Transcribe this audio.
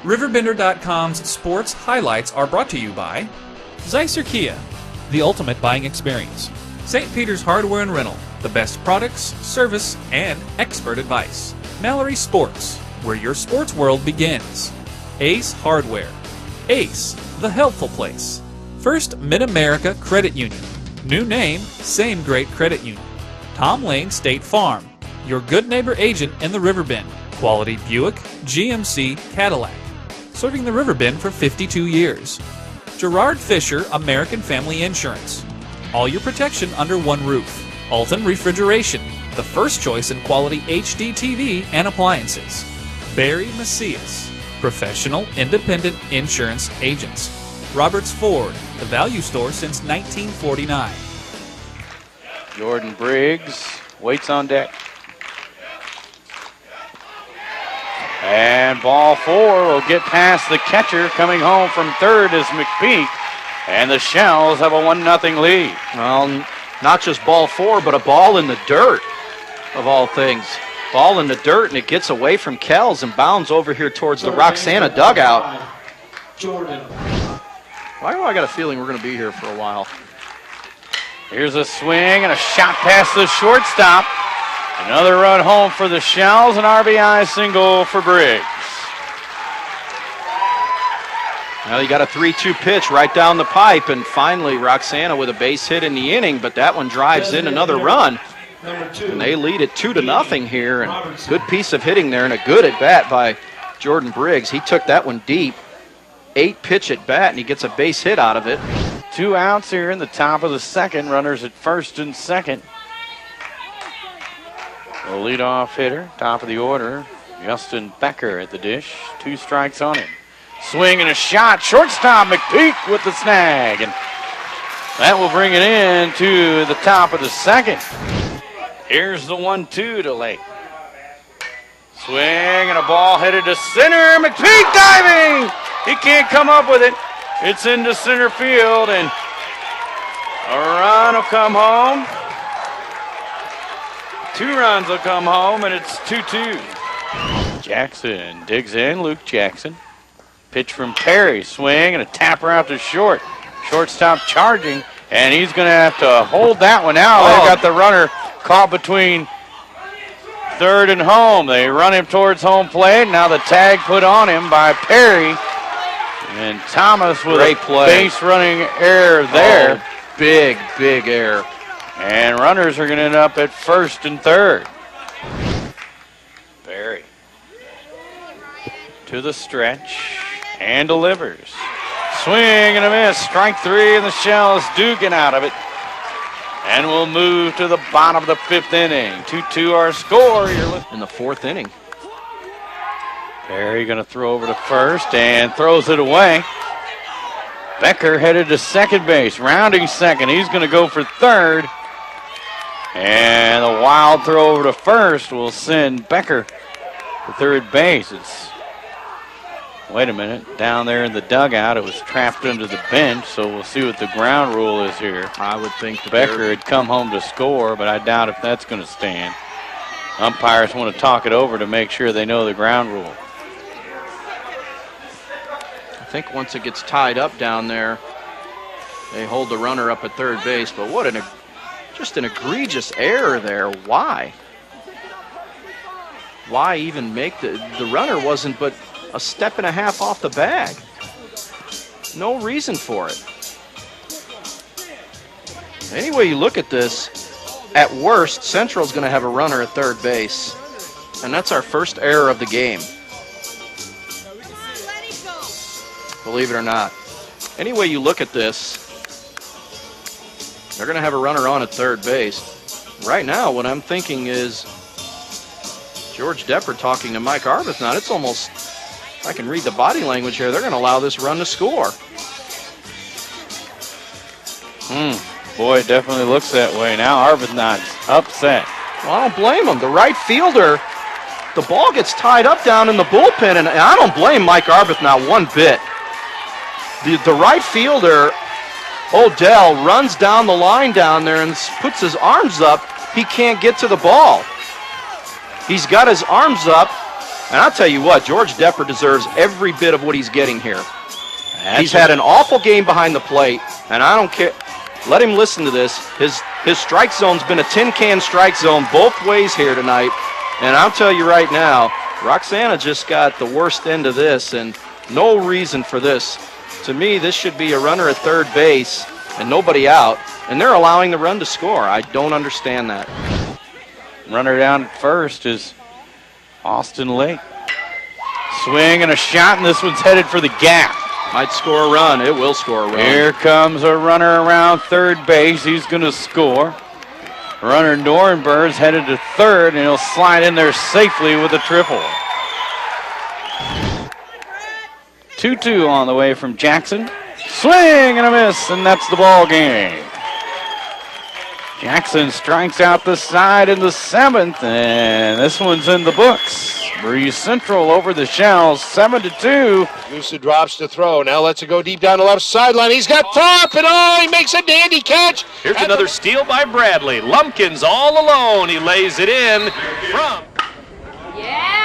RiverBender.com's sports highlights are brought to you by Zeisser Kia, the ultimate buying experience. St. Peter's Hardware and Rental, the best products, service, and expert advice. Mallory Sports, where your sports world begins. Ace Hardware. Ace, the helpful place. First Mid-America Credit Union. New name, same great credit union. Tom Lane State Farm, your good neighbor agent in the Riverbend. Quality Buick, GMC, Cadillac. Serving the Riverbend for 52 years. Gerard Fisher American Family Insurance. All your protection under one roof. Alton Refrigeration, the first choice in quality HD TV and appliances. Barry Macias, professional independent insurance agents. Roberts Ford, the value store since 1949. Jordan Briggs waits on deck. And ball 4 will get past the catcher. Coming home from third is McPeak. And the Shells have a 1-0 lead. Well, not just ball 4, but a ball in the dirt, of all things. Ball in the dirt, and it gets away from Kells and bounds over here towards the Roxana dugout. Jordan. Why do I got a feeling we're going to be here for a while? Here's a swing and a shot past the shortstop. Another run home for the Shells, an RBI single for Briggs. Well, you got a 3-2 pitch right down the pipe, and finally Roxana with a base hit in the inning, but that one drives in another run. And they lead it 2-0 here, and good piece of hitting there and a good at bat by Jordan Briggs. He took that one deep, 8-pitch at bat, and he gets a base hit out of it. 2 outs here in the top of the second, runners at first and second. The leadoff hitter, top of the order, Justin Becker at the dish. 2 strikes on him. Swing and a shot. Shortstop McPeak with the snag. And that will bring it in to the top of the second. Here's the 1-2 to late. Swing and a ball headed to center. McPeak diving. He can't come up with it. It's into center field, and a run will come home. 2 runs will come home, and it's 2-2. Jackson digs in, Luke Jackson. Pitch from Perry, swing, and a tapper out to short. Shortstop charging, and he's going to have to hold that one out. They've got the runner caught between third and home. They run him towards home plate. Now the tag put on him by Perry. And Thomas with a base running error there. Oh, big error. And runners are going to end up at first and third. Perry to the stretch and delivers. Swing and a miss. Strike 3, and the Shells do get out of it. And we'll move to the bottom of the 5th inning. 2-2 our score. In the 4th inning. Perry going to throw over to first and throws it away. Becker headed to second base, rounding second. He's going to go for third. And a wild throw over to first will send Becker to third base. Wait a minute, down there in the dugout, it was trapped under the bench, so we'll see what the ground rule is here. I would think Becker had come home to score, but I doubt if that's going to stand. Umpires want to talk it over to make sure they know the ground rule. I think once it gets tied up down there, they hold the runner up at third base, but what just an egregious error there. Why? Why even make the runner wasn't but a step and a half off the bag. No reason for it. Any way you look at this, at worst, Central's going to have a runner at third base. And that's our first error of the game. Believe it or not. Any way you look at this, they're going to have a runner on at third base. Right now, what I'm thinking is George Depper talking to Mike Arbuthnot. It's almost, if I can read the body language here, they're going to allow this run to score. Boy, it definitely looks that way. Now Arbuthnot's upset. Well, I don't blame him. The right fielder, the ball gets tied up down in the bullpen, and I don't blame Mike Arbuthnot one bit. The right fielder, Odell, runs down the line down there and puts his arms up. He can't get to the ball. He's got his arms up, And I'll tell you what, George Depper deserves every bit of what he's getting here. He's had an awful game behind the plate, and I don't care. Let him listen to this. His strike zone's been a tin can strike zone both ways here tonight. And I'll tell you right now, Roxana just got the worst end of this, and no reason for this. To me, this should be a runner at third base and nobody out, and they're allowing the run to score. I don't understand that. Runner down at first is Austin Lake. Swing and a shot, and this one's headed for the gap. Might score a run. It will score a run. Here comes a runner around third base. He's going to score. Runner Norenberg's headed to third, and he'll slide in there safely with a triple. 2-2 on the way from Jackson. Swing and a miss, and that's the ball game. Jackson strikes out the side in the 7th, and this one's in the books. Breese Central over the Shells, 7-2. Musa drops to throw. Now lets it go deep down the left sideline. He's got Thorpe, and he makes a dandy catch. Here's another steal by Bradley. Lumpkins all alone. He lays it in from. Yeah!